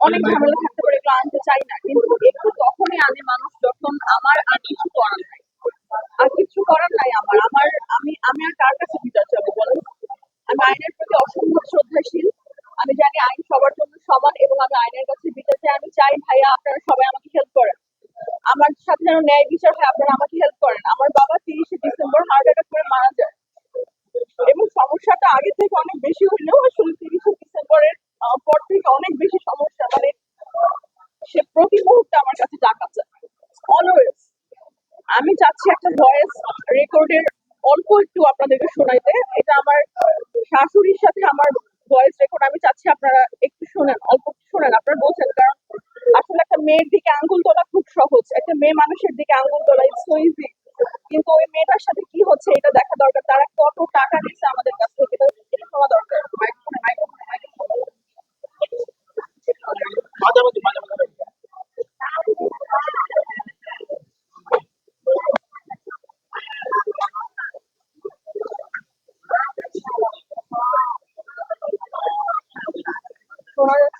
অনেক ঝামেলা থাকতে পারে, এগুলো আনতে চাই না, কিন্তু একটু তখনই আনে মানুষ যখন আমার আর কিছু করার নাই। আর কিছু করার নাই আমার আমার আমি আমি আর কার কাছে বিচার চাবো বলেন? আমি আইনের প্রতি অসম্ভব শ্রদ্ধাশীল। আমি জানি আইন সবার জন্য সমান এবং আমি আইনের কাছে বিচার চাই। আমি চাই ভাইয়া আপনারা সবাই আমাকে হেল্প করেন, আমার সাথে যেন ন্যায় বিচার হয়। আপনারা আমাকে হেল্প করেন। আমার বাবা 30শে ডিসেম্বর হার্ট অ্যাটাক করে মারা যায় এবং সমস্যাটা আগে থেকে অনেক বেশি হইলেও আসলে 30শে ডিসেম্বরের পর থেকে অনেক বেশি সমস্যা, মানে সে প্রতি মুহূর্তে আমার কাছে টাকা চায় অলওয়েজ। আমি চাচ্ছি একটা ভয়েস রেকর্ডের অল্প একটু আপনাদেরকে শোনাইতে। এটা আমার শাশুড়ির সাথে আমার ভয়েস রেকর্ড। আমি চাচ্ছি আপনারা একটু শোনেন, অল্প একটু শোনেন, আপনারা বোঝেন। কারণ আসলে একটা মেয়ের দিকে আঙ্গুল তোলা খুব সহজ, একটা মেয়ে মানুষের দিকে আঙ্গুল তোলা ইটস সো ইজি, কিন্তু ওই মেয়েটার সাথে কি হচ্ছে এটা দেখা দরকার। তারা কত টাকা নিচ্ছে আমাদের কাছ থেকে, এটা শোনা দরকার। মাইক্রোফোনে মাইক্রোফোনে মাইক্রোফোনে মাঝামাঝি মাঝামাঝি শোনা যাচ্ছে?